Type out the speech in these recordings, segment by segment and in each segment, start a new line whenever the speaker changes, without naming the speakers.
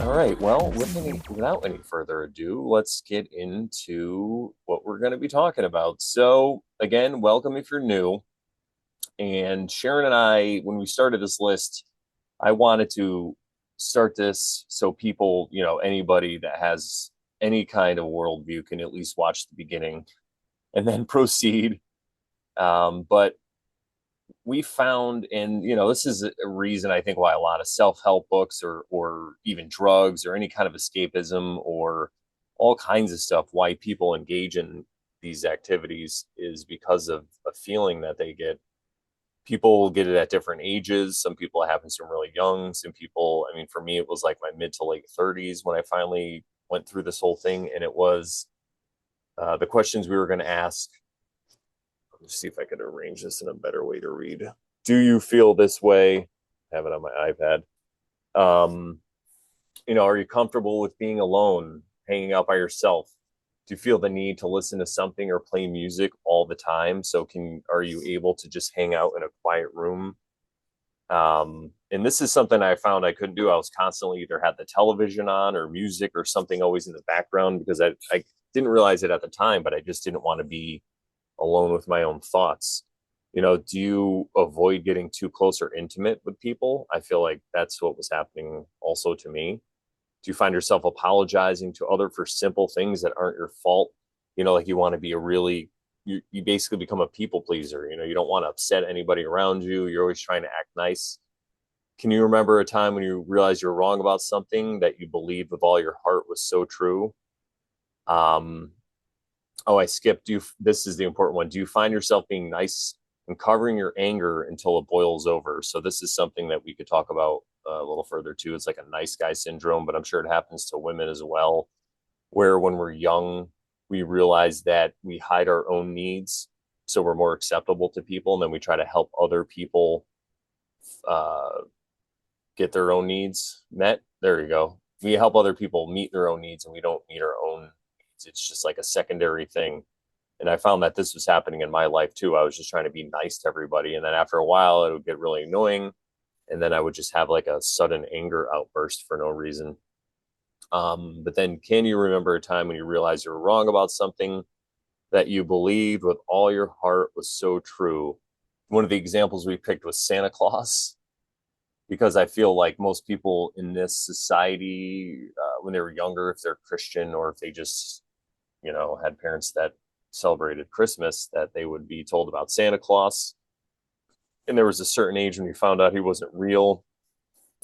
All right. Well, without any further ado, let's get into what we're going to be talking about. So, again, welcome if you're new. And Sharon and I, when we started this list, I wanted to start this so people, anybody that has any kind of worldview can at least watch the beginning and then proceed. But we found, and this is a reason I think why a lot of self-help books or even drugs or any kind of escapism or all kinds of stuff, why people engage in these activities is because of a feeling that they get. People get it at different ages. Some people it happens to them really young. Some people, I mean, for me, it was like my mid to late 30s when I finally went through this whole thing. And it was the questions we were going to ask. Let's see if I could arrange this in a better way to read. Do you feel this way? I have it on my iPad. Um, are you comfortable with being alone, hanging out by yourself? Do you feel the need to listen to something or play music all the time? So are you able to just hang out in a quiet room? And this is something I found I couldn't do. I was constantly either had the television on or music or something always in the background because I didn't realize it at the time, but I just didn't want to be alone with my own thoughts. Do you avoid getting too close or intimate with people? I feel like that's what was happening also to me. Do you find yourself apologizing to other for simple things that aren't your fault? Like you want to be you basically become a people pleaser. You don't want to upset anybody around you. You're always trying to act nice. Can you remember a time when you realized you're wrong about something that you believed with all your heart was so true? Um, oh, I skipped you. This is the important one. Do you find yourself being nice and covering your anger until it boils over? So this is something that we could talk about a little further too. It's like a nice guy syndrome, but I'm sure it happens to women as well, where when we're young, we realize that we hide our own needs. So we're more acceptable to people. And then we try to help other people uh, get their own needs met. There you go. We help other people meet their own needs and we don't meet our own needs. It's just like a secondary thing. And I found that this was happening in my life too. I was just trying to be nice to everybody. And then after a while, it would get really annoying. And then I would just have like a sudden anger outburst for no reason. But then can you remember a time when you realized you were wrong about something that you believed with all your heart was so true? One of the examples we picked was Santa Claus, because I feel like most people in this society, when they were younger, if they're Christian or if they just, had parents that celebrated Christmas, that they would be told about Santa Claus. And there was a certain age when you found out he wasn't real,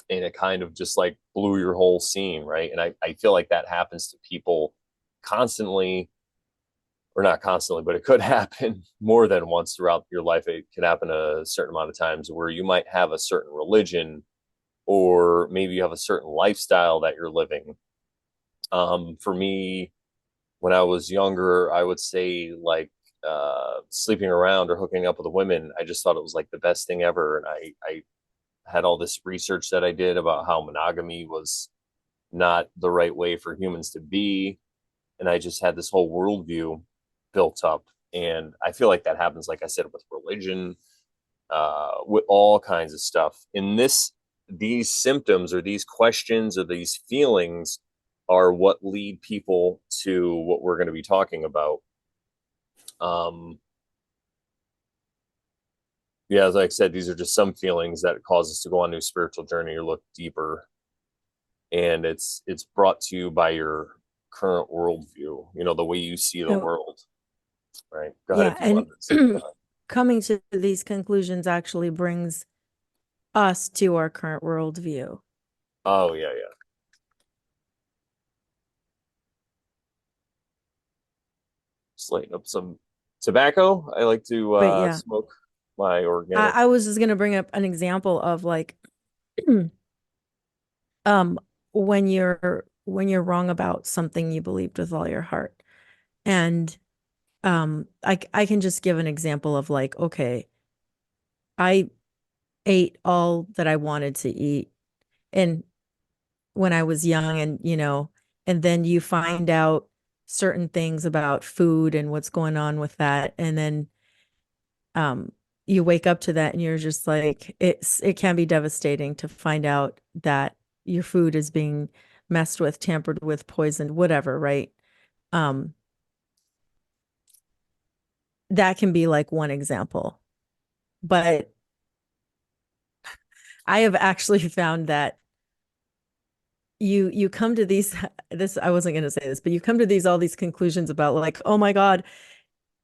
and it kind of just like blew your whole scene, right? And I feel like that happens to people constantly, or not constantly, but it could happen more than once throughout your life. It can happen a certain amount of times where you might have a certain religion or maybe you have a certain lifestyle that you're living. For me, when I was younger, I would say like sleeping around or hooking up with women. I just thought it was like the best thing ever. And I had all this research that I did about how monogamy was not the right way for humans to be. And I just had this whole worldview built up. And I feel like that happens, like I said, with religion, with all kinds of stuff. In these symptoms or these questions or these feelings are what lead people to what we're going to be talking about. Yeah, as I said, these are just some feelings that cause us to go on a new spiritual journey or look deeper. And it's brought to you by your current worldview, the way you see the
So,
world. Right. Go ahead
yeah,
if you
and
want to say that.
coming to these conclusions actually brings us to our current worldview.
Oh yeah, yeah. Just lighting up some tobacco. I like to
But yeah,
smoke my organic.
I was just gonna bring up an example of like um when you're wrong about something you believed with all your heart. And I can just give an example of like, okay, I ate all that I wanted to eat and when I was young and and then you find out certain things about food and what's going on with that and then um you wake up to that and you're just like it can be devastating to find out that your food is being messed with, tampered with, poisoned, whatever, right? Um, that can be like one example. But I have actually found that you come to these this I wasn't going to say this, but you come to these all these conclusions about like, oh my God,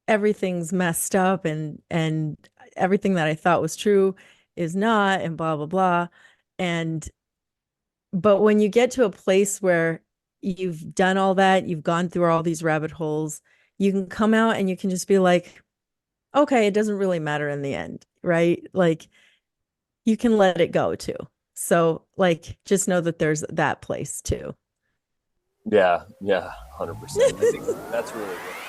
everything's messed up and everything that I thought was true is not and blah blah blah. And but when you get to a place where you've done all that, you've gone through all these rabbit holes, you can come out and you can just be like, okay, it doesn't really matter in the end, right? Like you can let it go too. So like just know that there's that place too.
Yeah, yeah, 100%. I think that's really what